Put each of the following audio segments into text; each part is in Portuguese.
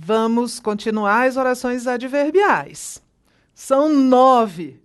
Vamos continuar as orações adverbiais. São 9.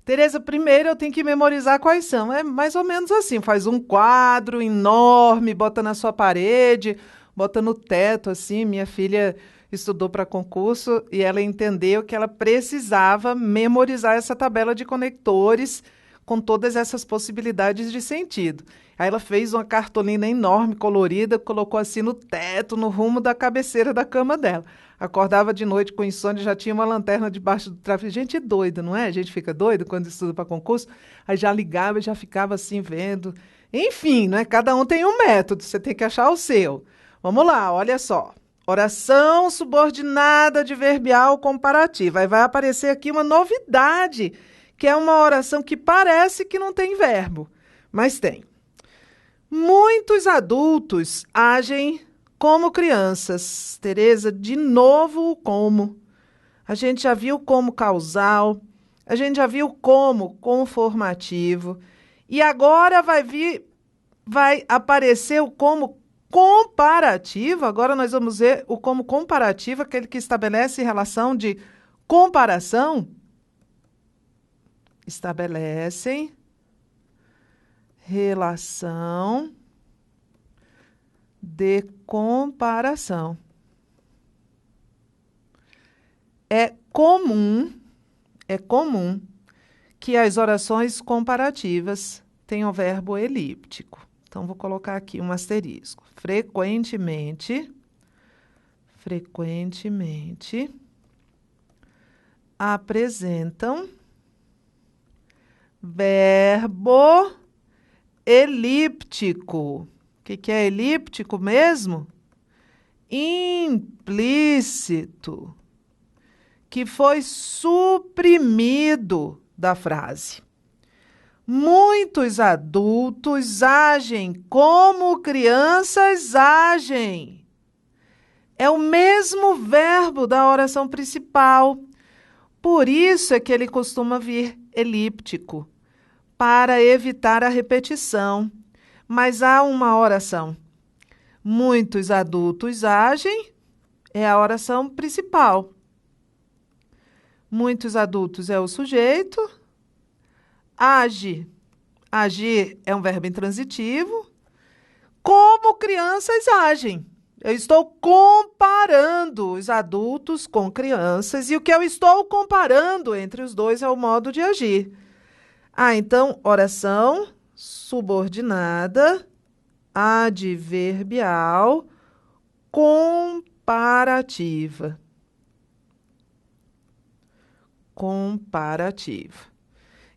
Tereza, primeiro eu tenho que memorizar quais são. É mais ou menos assim, faz um quadro enorme, bota na sua parede, bota no teto, assim. Minha filha estudou para concurso e ela entendeu que ela precisava memorizar essa tabela de conectores com todas essas possibilidades de sentido. Aí ela fez uma cartolina enorme, colorida, colocou assim no teto, no rumo da cabeceira da cama dela. Acordava de noite com insônia, já tinha uma lanterna debaixo do travesseiro. Gente doida, não é? A gente fica doido quando estuda para concurso. Aí já ligava e já ficava assim vendo. Enfim, né? Cada um tem um método, você tem que achar o seu. Vamos lá, olha só. Oração subordinada adverbial comparativa. Aí vai aparecer aqui uma novidade, que é uma oração que parece que não tem verbo, mas tem. Muitos adultos agem como crianças. Tereza, de novo o como. A gente já viu como causal, a gente já viu como conformativo, e agora vai aparecer o como comparativo. Agora nós vamos ver o como comparativo, aquele que estabelece relação de comparação. Estabelecem relação de comparação. É comum que as orações comparativas tenham verbo elíptico. Então, vou colocar aqui um asterisco. Frequentemente apresentam verbo elíptico. O que é elíptico mesmo? Implícito, que foi suprimido da frase. Muitos adultos agem como crianças agem. É o mesmo verbo da oração principal. Por isso é que ele costuma vir elíptico, para evitar a repetição. Mas há uma oração. Muitos adultos agem, é a oração principal. Muitos adultos é o sujeito. Age. Agir é um verbo intransitivo. Como crianças agem. Eu estou comparando os adultos com crianças e o que eu estou comparando entre os dois é o modo de agir. Então, oração subordinada adverbial comparativa.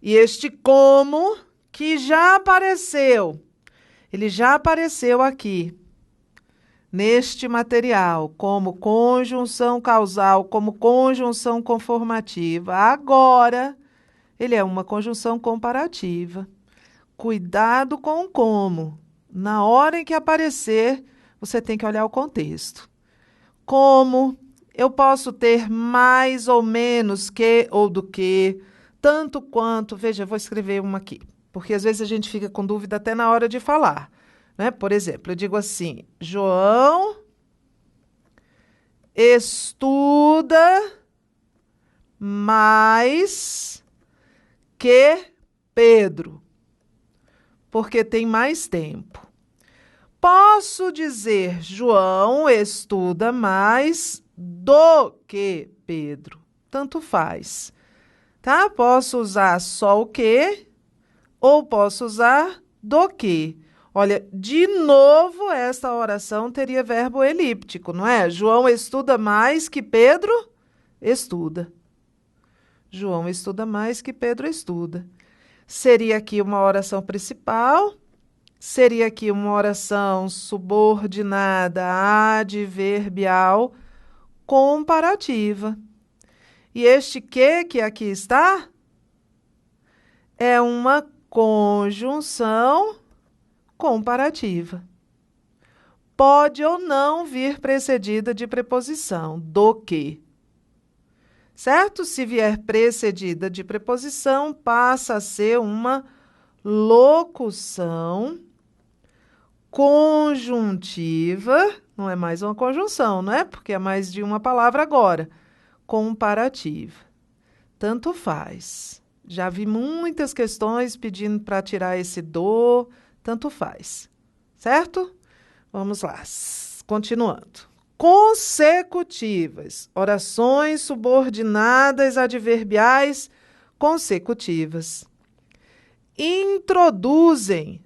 E este como que já apareceu, ele já apareceu aqui neste material como conjunção causal, como conjunção conformativa. Agora, ele é uma conjunção comparativa. Cuidado com o como. Na hora em que aparecer, você tem que olhar o contexto. Como eu posso ter mais ou menos que ou do que, tanto quanto. Veja, eu vou escrever uma aqui, porque às vezes a gente fica com dúvida até na hora de falar, né? Por exemplo, eu digo assim: João estuda mais que Pedro, porque tem mais tempo. Posso dizer João estuda mais do que Pedro. Tanto faz. Tá? Posso usar só o que ou posso usar do que. Olha, de novo, esta oração teria verbo elíptico, não é? João estuda mais que Pedro estuda. João estuda mais que Pedro estuda. Seria aqui uma oração principal, seria aqui uma oração subordinada adverbial comparativa. E este que aqui está é uma conjunção comparativa. Pode ou não vir precedida de preposição, do que. Certo? Se vier precedida de preposição, passa a ser uma locução conjuntiva, não é mais uma conjunção, não é? Porque é mais de uma palavra agora. Comparativa. Tanto faz. Já vi muitas questões pedindo para tirar esse do, tanto faz. Certo? Vamos lá. Continuando. Consecutivas. Orações subordinadas adverbiais consecutivas. Introduzem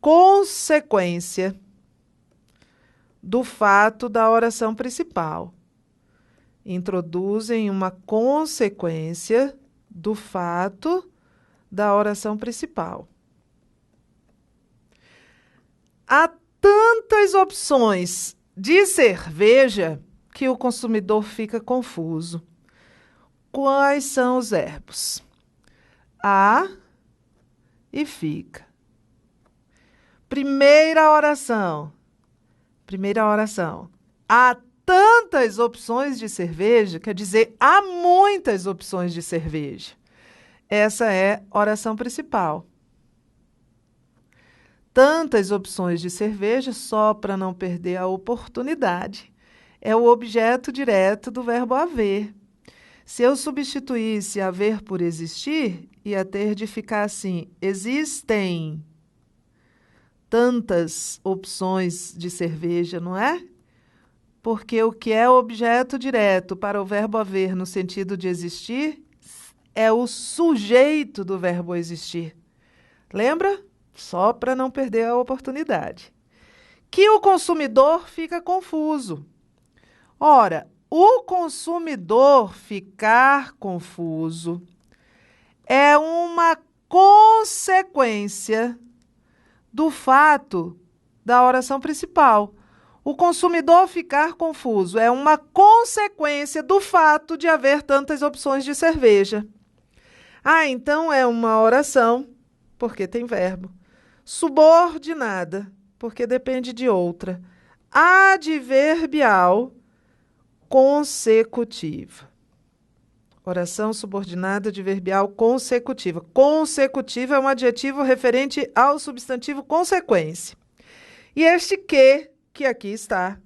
consequência do fato da oração principal. Introduzem uma consequência do fato da oração principal. Há tantas opções de cerveja que o consumidor fica confuso. Quais são os verbos? Há e fica. Primeira oração. Há tantas opções de cerveja, quer dizer, há muitas opções de cerveja. Essa é a oração principal. Tantas opções de cerveja, só para não perder a oportunidade. É o objeto direto do verbo haver. Se eu substituísse haver por existir, ia ter de ficar assim: existem tantas opções de cerveja, não é? Porque o que é objeto direto para o verbo haver no sentido de existir é o sujeito do verbo existir. Lembra? Só para não perder a oportunidade. Que o consumidor fica confuso. Ora, o consumidor ficar confuso é uma consequência do fato da oração principal. O consumidor ficar confuso é uma consequência do fato de haver tantas opções de cerveja. Então é uma oração, porque tem verbo. Subordinada, porque depende de outra. Adverbial consecutiva. Oração subordinada adverbial consecutiva. Consecutiva é um adjetivo referente ao substantivo consequência. E este que aqui está,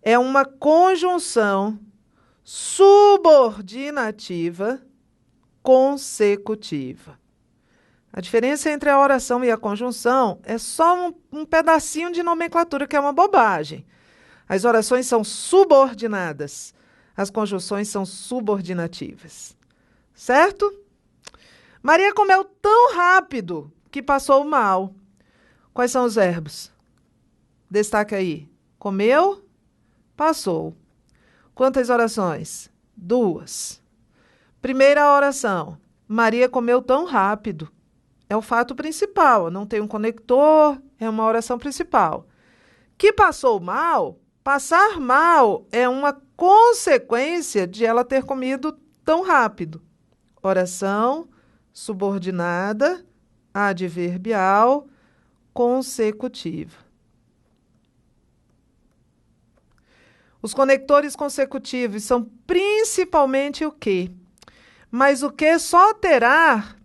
é uma conjunção subordinativa consecutiva. A diferença entre a oração e a conjunção é só um pedacinho de nomenclatura, que é uma bobagem. As orações são subordinadas, as conjunções são subordinativas. Certo? Maria comeu tão rápido que passou mal. Quais são os verbos? Destaca aí. Comeu, passou. Quantas orações? 2. Primeira oração. Maria comeu tão rápido. É o fato principal, não tem um conector, é uma oração principal. Que passou mal, passar mal é uma consequência de ela ter comido tão rápido. Oração subordinada, adverbial, consecutiva. Os conectores consecutivos são principalmente o que? Mas o que só terá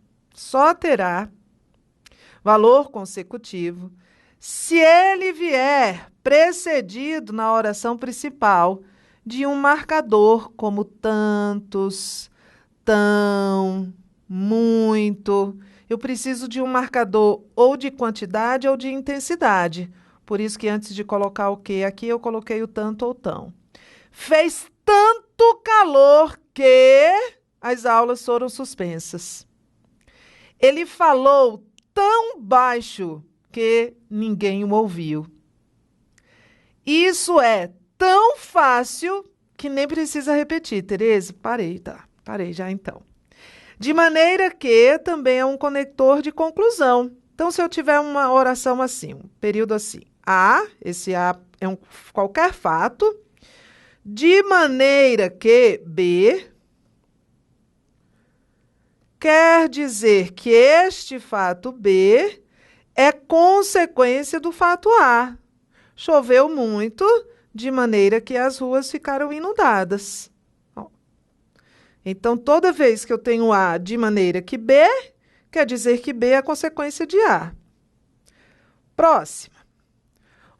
valor consecutivo se ele vier precedido na oração principal de um marcador como tantos, tão, muito. Eu preciso de um marcador ou de quantidade ou de intensidade. Por isso que antes de colocar o que aqui, eu coloquei o tanto ou tão. Fez tanto calor que as aulas foram suspensas. Ele falou tão baixo que ninguém o ouviu. Isso é tão fácil que nem precisa repetir. Tereza, parei já então. De maneira que também é um conector de conclusão. Então, se eu tiver uma oração assim, um período assim, esse A é qualquer fato, de maneira que B quer dizer que este fato B é consequência do fato A. Choveu muito, de maneira que as ruas ficaram inundadas. Então, toda vez que eu tenho A de maneira que B, Quer dizer que B é a consequência de A. Próxima.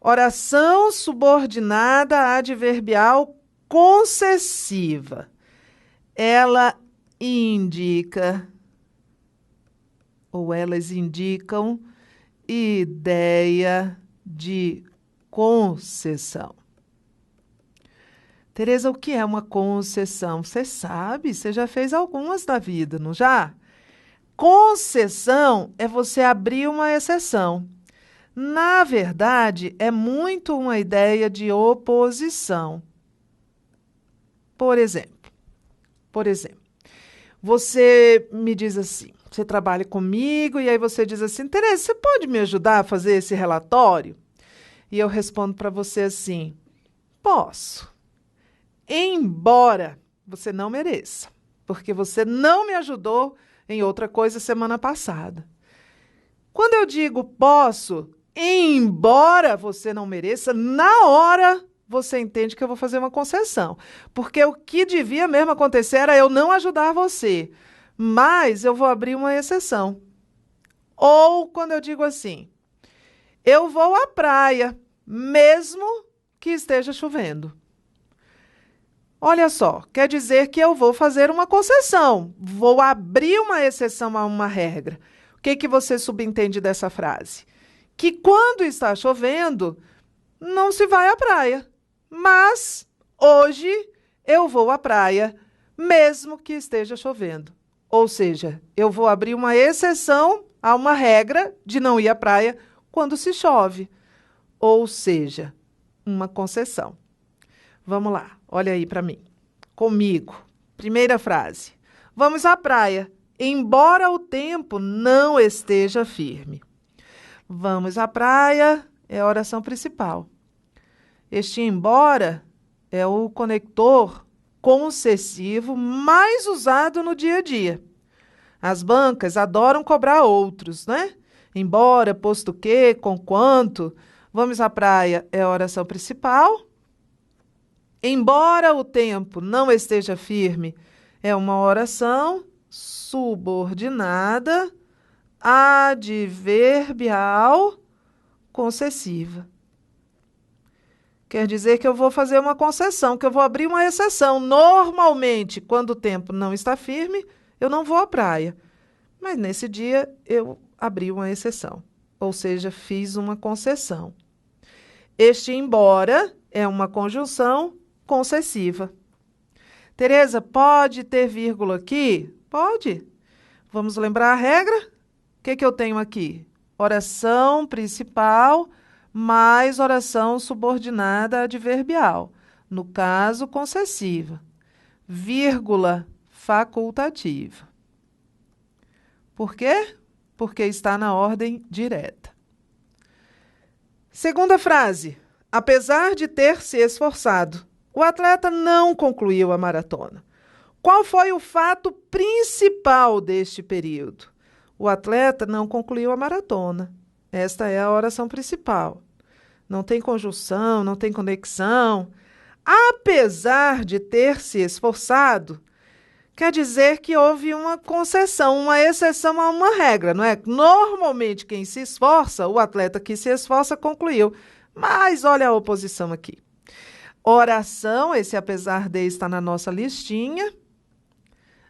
Oração subordinada adverbial concessiva. Ela indica, ou elas indicam, ideia de concessão. Tereza, o que é uma concessão? Você sabe, você já fez algumas da vida, não já? Concessão é você abrir uma exceção. Na verdade, é muito uma ideia de oposição. Por exemplo, você me diz assim, você trabalha comigo e aí você diz assim, Tereza, você pode me ajudar a fazer esse relatório? E eu respondo para você assim, posso, embora você não mereça, porque você não me ajudou em outra coisa semana passada. Quando eu digo posso, embora você não mereça, na hora você entende que eu vou fazer uma concessão. Porque o que devia mesmo acontecer era eu não ajudar você, mas eu vou abrir uma exceção. Ou quando eu digo assim, eu vou à praia, mesmo que esteja chovendo. Olha só, quer dizer que eu vou fazer uma concessão, vou abrir uma exceção a uma regra. O que você subentende dessa frase? Que quando está chovendo, não se vai à praia. Mas hoje eu vou à praia, mesmo que esteja chovendo. Ou seja, eu vou abrir uma exceção a uma regra de não ir à praia quando se chove. Ou seja, uma concessão. Vamos lá, olha aí para mim. Comigo. Primeira frase. Vamos à praia, embora o tempo não esteja firme. Vamos à praia é a oração principal. Este embora é o conector concessivo mais usado no dia a dia. As bancas adoram cobrar outros, né? Embora, posto que, conquanto. Vamos à praia é a oração principal. Embora o tempo não esteja firme, é uma oração subordinada adverbial concessiva. Quer dizer que eu vou fazer uma concessão, que eu vou abrir uma exceção. Normalmente, quando o tempo não está firme, eu não vou à praia. Mas nesse dia eu abri uma exceção, ou seja, fiz uma concessão. Este embora é uma conjunção concessiva. Tereza, pode ter vírgula aqui? Pode. Vamos lembrar a regra? O que eu tenho aqui? Oração principal mais oração subordinada adverbial. No caso, concessiva. Vírgula facultativa. Por quê? Porque está na ordem direta. Segunda frase. Apesar de ter se esforçado, o atleta não concluiu a maratona. Qual foi o fato principal deste período? O atleta não concluiu a maratona. Esta é a oração principal. Não tem conjunção, não tem conexão. Apesar de ter se esforçado, quer dizer que houve uma concessão, uma exceção a uma regra, não é? Normalmente quem se esforça, o atleta que se esforça concluiu. Mas olha a oposição aqui. Oração, esse apesar de está na nossa listinha.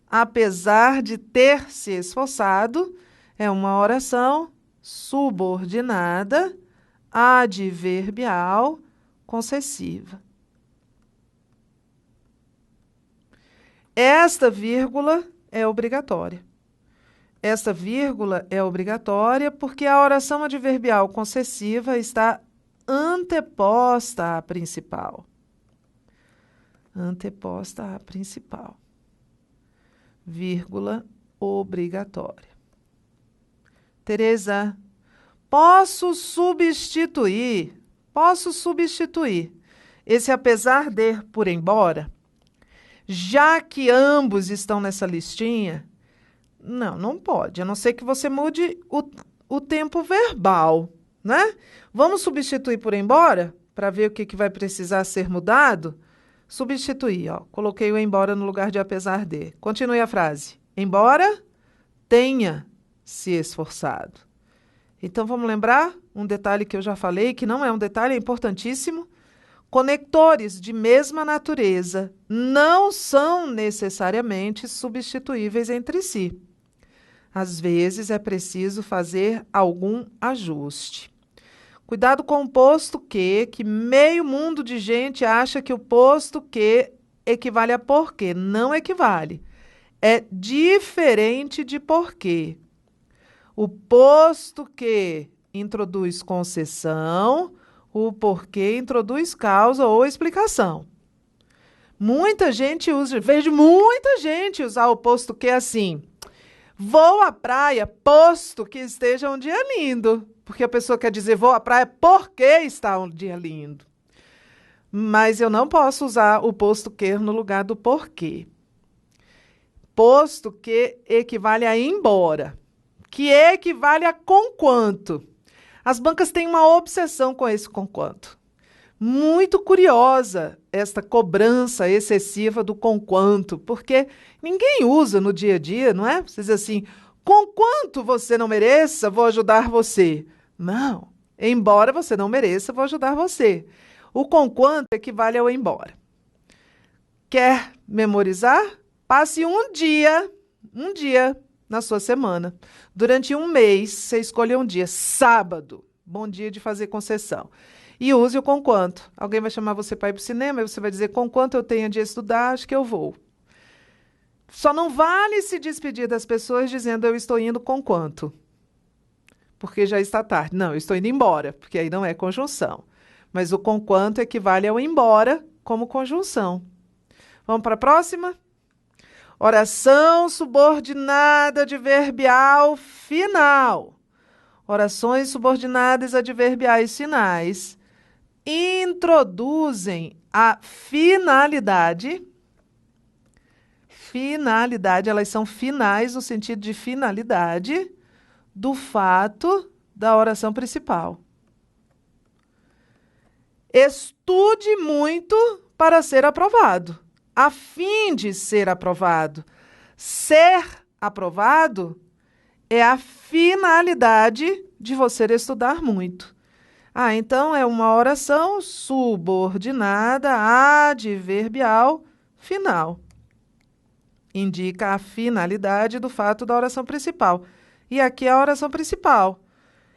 Apesar de ter se esforçado, é uma oração subordinada, adverbial, concessiva. Esta vírgula é obrigatória. Esta vírgula é obrigatória porque a oração adverbial concessiva está anteposta à principal. Anteposta à principal. Vírgula obrigatória. Tereza, posso substituir esse apesar de por embora, já que ambos estão nessa listinha? Não pode, a não ser que você mude o tempo verbal, né? Vamos substituir por embora, para ver o que vai precisar ser mudado? Substituir, ó. Coloquei o embora no lugar de apesar de. Continue a frase. Embora tenha se esforçado. Então vamos lembrar um detalhe que eu já falei, que não é um detalhe, é importantíssimo. Conectores de mesma natureza não são necessariamente substituíveis entre si. Às vezes é preciso fazer algum ajuste. Cuidado com o posto que meio mundo de gente acha que o posto que equivale a porquê. Não equivale. É diferente de porquê. O posto que introduz concessão, o porquê introduz causa ou explicação. Muita gente usa, vejo muita gente usar o posto que assim. Vou à praia, posto que esteja um dia lindo. Porque a pessoa quer dizer vou à praia porque está um dia lindo. Mas eu não posso usar o posto que no lugar do porquê. Posto que equivale a ir embora. Que equivale a conquanto. As bancas têm uma obsessão com esse conquanto. Muito curiosa esta cobrança excessiva do conquanto, porque ninguém usa no dia a dia, não é? Você diz assim, conquanto você não mereça, vou ajudar você. Não, embora você não mereça, vou ajudar você. O conquanto equivale ao embora. Quer memorizar? Passe um dia na sua semana. Durante um mês, você escolhe um dia, sábado, bom dia de fazer concessão. E use o conquanto. Alguém vai chamar você para ir para o cinema e você vai dizer, conquanto eu tenho de estudar, acho que eu vou. Só não vale se despedir das pessoas dizendo eu estou indo conquanto. Porque já está tarde. Não, eu estou indo embora, porque aí não é conjunção. Mas o conquanto equivale ao embora como conjunção. Vamos para a próxima? Oração subordinada adverbial final. Orações subordinadas adverbiais finais introduzem a finalidade. Finalidade, elas são finais no sentido de finalidade do fato da oração principal. Estude muito para ser aprovado, a fim de ser aprovado. Ser aprovado é a finalidade de você estudar muito. Então é uma oração subordinada adverbial final. Indica a finalidade do fato da oração principal. E aqui é a oração principal.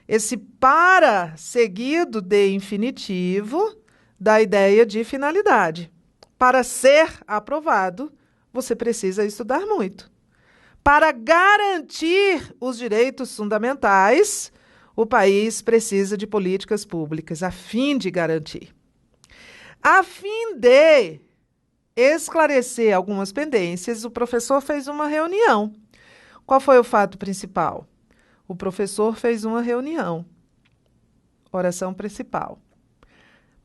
Esse para seguido de infinitivo dá a ideia de finalidade. Para ser aprovado, você precisa estudar muito. Para garantir os direitos fundamentais, o país precisa de políticas públicas, a fim de garantir. A fim de esclarecer algumas pendências, o professor fez uma reunião. Qual foi o fato principal? O professor fez uma reunião. Oração principal.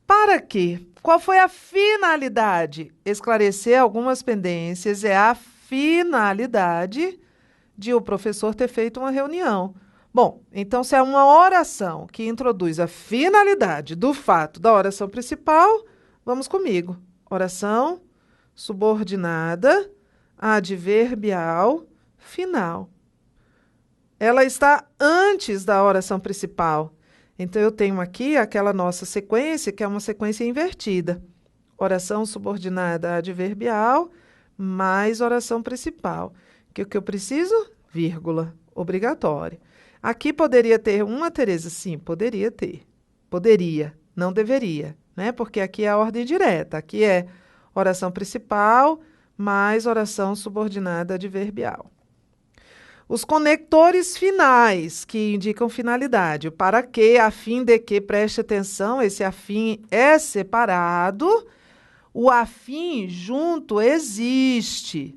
Para quê? Qual foi a finalidade? Esclarecer algumas pendências é a finalidade de o professor ter feito uma reunião. Bom, então se é uma oração que introduz a finalidade do fato da oração principal, vamos comigo. Oração subordinada adverbial final. Ela está antes da oração principal. Então, eu tenho aqui aquela nossa sequência, que é uma sequência invertida. Oração subordinada adverbial mais oração principal. O que eu preciso? Vírgula. Obrigatória. Aqui poderia ter uma, Tereza? Sim, poderia ter. Poderia, não deveria, né? Porque aqui é a ordem direta. Aqui é oração principal mais oração subordinada adverbial. Os conectores finais, que indicam finalidade. O para que, a fim de que, preste atenção, esse a fim é separado. O a fim junto existe.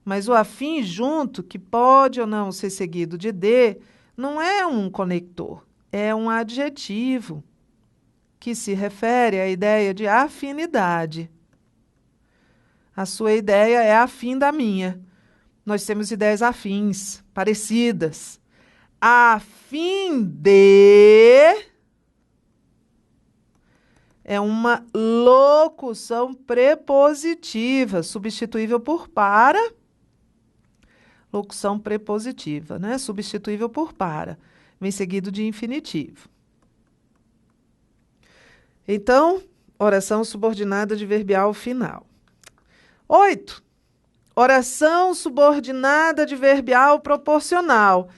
Mas o a fim junto, que pode ou não ser seguido de de, não é um conector, é um adjetivo que se refere à ideia de afinidade. A sua ideia é afim da minha. Nós temos ideias afins, parecidas. A fim de é uma locução prepositiva, substituível por para, locução prepositiva, né? Substituível por para. Vem seguido de infinitivo. Então, oração subordinada adverbial final. 8. Oração subordinada adverbial proporcional.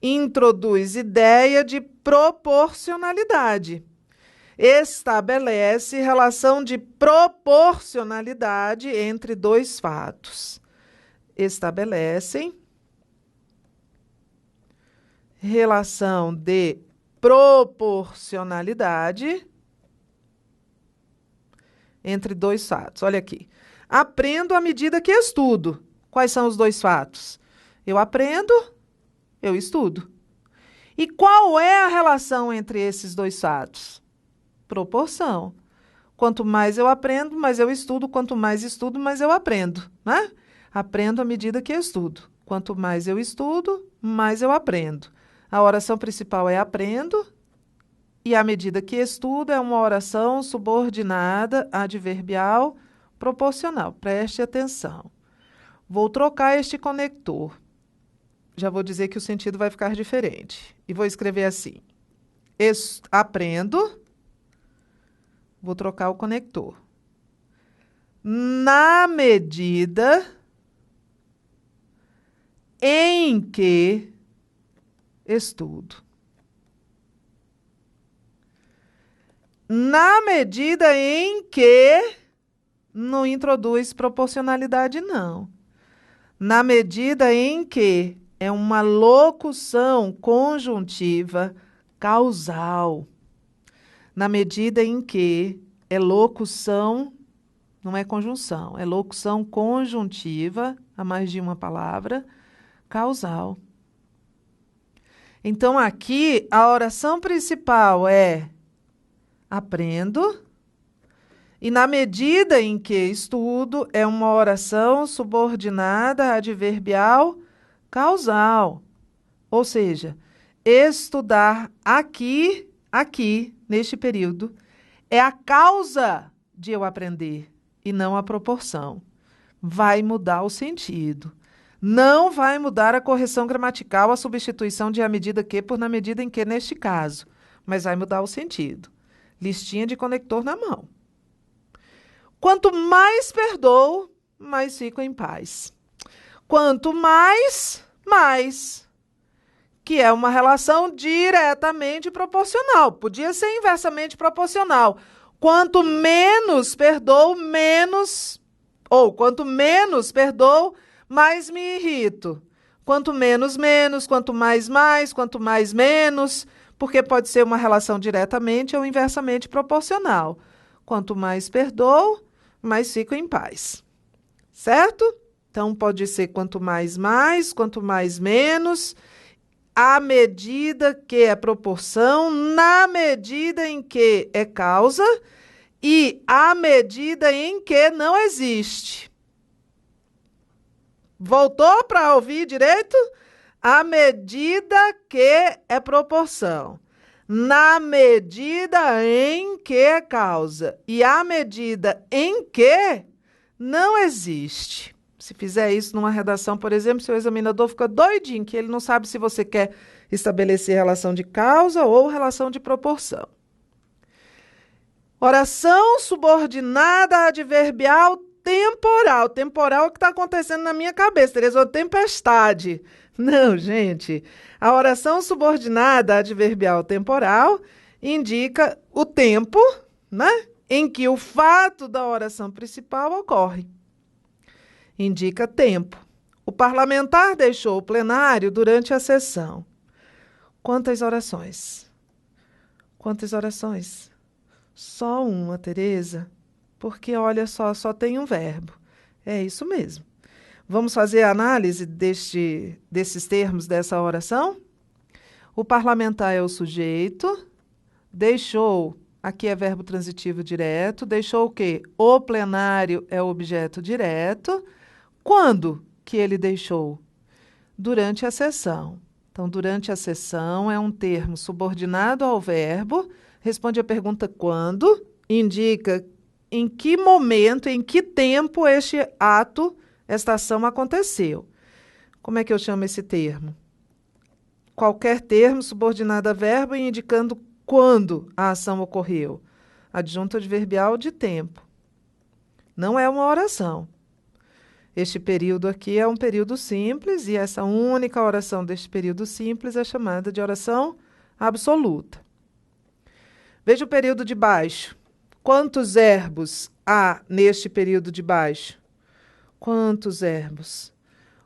Introduz ideia de proporcionalidade. Estabelece relação de proporcionalidade entre dois fatos. Estabelecem relação de proporcionalidade entre dois fatos. Olha aqui. Aprendo à medida que estudo. Quais são os dois fatos? Eu aprendo, eu estudo. E qual é a relação entre esses dois fatos? Proporção. Quanto mais eu aprendo, mais eu estudo. Quanto mais estudo, mais eu aprendo, né? Aprendo à medida que estudo. Quanto mais eu estudo, mais eu aprendo. A oração principal é aprendo, e à medida que estudo é uma oração subordinada adverbial proporcional. Preste atenção. Vou trocar este conector. Já vou dizer que o sentido vai ficar diferente. E vou escrever assim. Aprendo. Vou trocar o conector. Na medida em que estudo. Na medida em que não introduz proporcionalidade, não. Na medida em que é uma locução conjuntiva causal. Na medida em que é locução, não é conjunção, é locução conjuntiva, a mais de uma palavra, causal. Então, aqui, a oração principal é aprendo, e na medida em que estudo, é uma oração subordinada adverbial causal. Ou seja, estudar aqui, neste período, é a causa de eu aprender e não a proporção. Vai mudar o sentido. Não vai mudar a correção gramatical, a substituição de à medida que por na medida em que, neste caso, mas vai mudar o sentido. Listinha de conector na mão. Quanto mais perdoo, mais fico em paz. Quanto mais, que é uma relação diretamente proporcional. Podia ser inversamente proporcional. Quanto menos perdoo, quanto menos perdoo, mais me irrito. Quanto menos, quanto mais, quanto mais, menos, porque pode ser uma relação diretamente ou inversamente proporcional. Quanto mais perdoo, mais fico em paz. Certo? Então, pode ser quanto mais, quanto mais, menos, à medida que é proporção, na medida em que é causa e à medida em que não existe. Voltou para ouvir direito? À medida que é proporção, na medida em que é causa e à medida em que não existe. Se fizer isso numa redação, por exemplo, seu examinador fica doidinho, que ele não sabe se você quer estabelecer relação de causa ou relação de proporção. Oração subordinada adverbial temporal. Temporal é o que está acontecendo na minha cabeça, Tereza, uma tempestade. Não, gente. A oração subordinada adverbial temporal indica o tempo, né, em que o fato da oração principal ocorre. Indica tempo. O parlamentar deixou o plenário durante a sessão. Quantas orações? Quantas orações? Só uma, Tereza, porque, olha só tem um verbo. É isso mesmo. Vamos fazer a análise desses termos dessa oração? O parlamentar é o sujeito, deixou, aqui é verbo transitivo direto, deixou o quê? O plenário é o objeto direto. Quando que ele deixou? Durante a sessão. Então, durante a sessão é um termo subordinado ao verbo, responde a pergunta quando, indica em que momento, em que tempo este ato, esta ação aconteceu. Como é que eu chamo esse termo? Qualquer termo subordinado a verbo e indicando quando a ação ocorreu. Adjunto adverbial de tempo. Não é uma oração. Este período aqui é um período simples e essa única oração deste período simples é chamada de oração absoluta. Veja o período de baixo. Quantos verbos há neste período de baixo? Quantos verbos?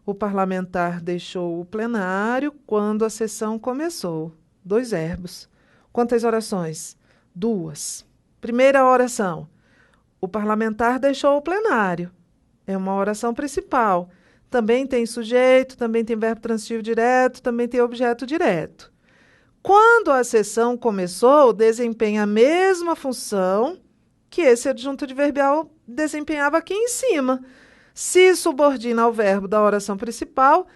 O parlamentar deixou o plenário quando a sessão começou. 2 verbos. Quantas orações? 2. Primeira oração. O parlamentar deixou o plenário. É uma oração principal. Também tem sujeito, também tem verbo transitivo direto, também tem objeto direto. Quando a sessão começou, desempenha a mesma função que esse adjunto adverbial desempenhava aqui em cima. Se subordina ao verbo da oração principal,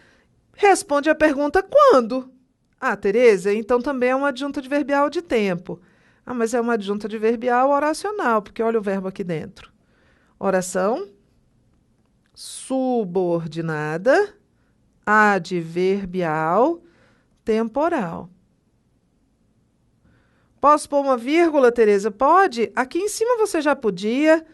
responde a pergunta quando. Ah, Tereza, então também é um adjunto adverbial de tempo. Ah, mas é um adjunto adverbial oracional, porque olha o verbo aqui dentro. Oração subordinada, adverbial, temporal. Posso pôr uma vírgula, Tereza? Pode? Aqui em cima você já podia.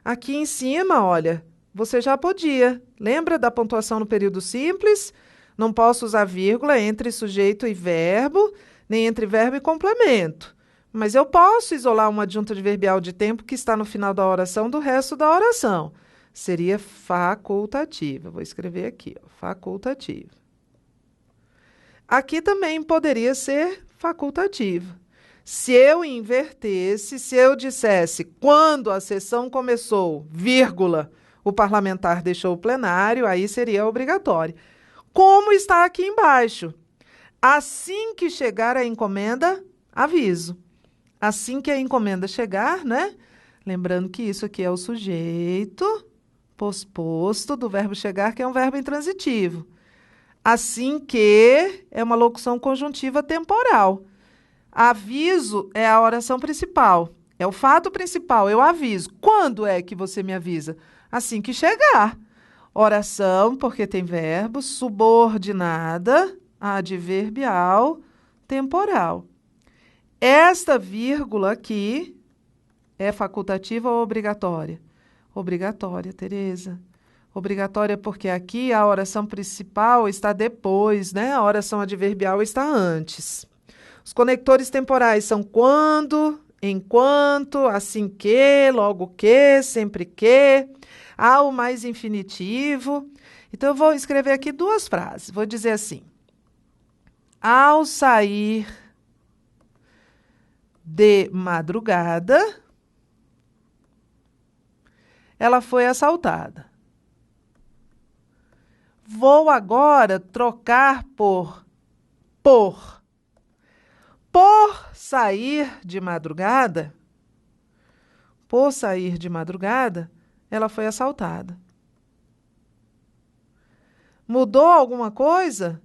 Aqui em cima, olha, você já podia. Lembra da pontuação no período simples? Não posso usar vírgula entre sujeito e verbo, nem entre verbo e complemento. Mas eu posso isolar uma adjunta adverbial de tempo que está no final da oração do resto da oração. Seria facultativa. Vou escrever aqui, ó, facultativa. Aqui também poderia ser facultativa. Se eu invertesse, se eu dissesse quando a sessão começou, vírgula, o parlamentar deixou o plenário, aí seria obrigatório. Como está aqui embaixo? Assim que chegar a encomenda, aviso. Assim que a encomenda chegar, né? Lembrando que isso aqui é o sujeito posposto do verbo chegar, que é um verbo intransitivo. Assim que é uma locução conjuntiva temporal. Aviso é a oração principal. É o fato principal, eu aviso. Quando é que você me avisa? Assim que chegar. Oração, porque tem verbo, subordinada, adverbial, temporal. Esta vírgula aqui é facultativa ou obrigatória? Obrigatória, Tereza. Obrigatória porque aqui a oração principal está depois, né? A oração adverbial está antes. Os conectores temporais são quando, enquanto, assim que, logo que, sempre que. Há o mais infinitivo. Então, eu vou escrever aqui 2 frases. Vou dizer assim. Ao sair de madrugada, ela foi assaltada. Vou agora trocar por. Por sair de madrugada, ela foi assaltada. Mudou alguma coisa?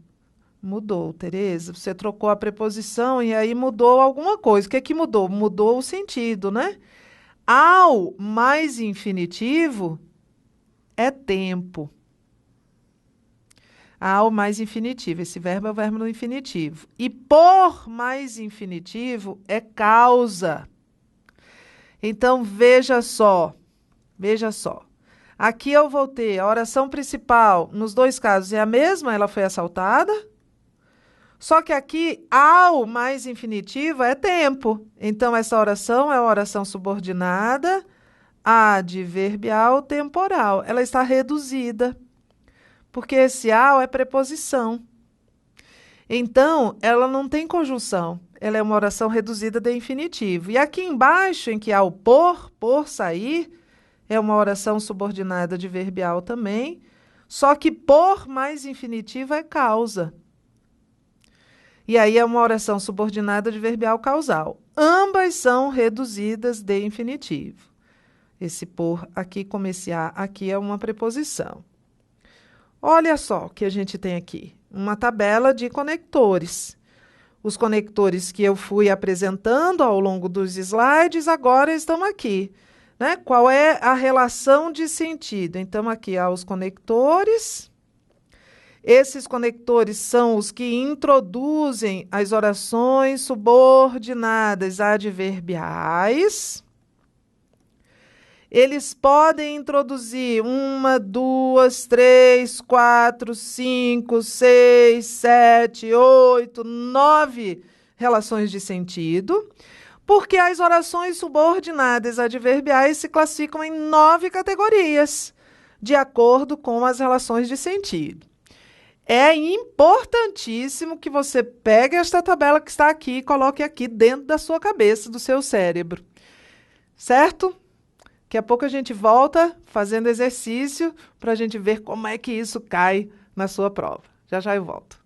Mudou, Tereza. Você trocou a preposição e aí mudou alguma coisa. O que é que mudou? Mudou o sentido, né? Ao mais infinitivo é tempo. Ao mais infinitivo. Esse verbo é o verbo no infinitivo. E por mais infinitivo é causa. Então, veja só. Aqui eu vou ter a oração principal, nos 2 casos, é a mesma, ela foi assaltada. Só que aqui, ao mais infinitivo é tempo. Então, essa oração é uma oração subordinada, adverbial, temporal. Ela está reduzida. Porque esse ao é preposição. Então, ela não tem conjunção. Ela é uma oração reduzida de infinitivo. E aqui embaixo, em que há o por sair, é uma oração subordinada adverbial também. Só que por mais infinitivo é causa. E aí é uma oração subordinada adverbial causal. Ambas são reduzidas de infinitivo. Esse por aqui, como esse a aqui, é uma preposição. Olha só o que a gente tem aqui, uma tabela de conectores. Os conectores que eu fui apresentando ao longo dos slides agora estão aqui, né? Qual é a relação de sentido? Então, aqui há os conectores Esses conectores são os que introduzem as orações subordinadas adverbiais. Eles podem introduzir 1, 2, 3, 4, 5, 6, 7, 8, 9 relações de sentido, porque as orações subordinadas adverbiais se classificam em 9 categorias, de acordo com as relações de sentido. É importantíssimo que você pegue esta tabela que está aqui e coloque aqui dentro da sua cabeça, do seu cérebro. Certo? Daqui a pouco a gente volta fazendo exercício para a gente ver como é que isso cai na sua prova. Já já eu volto.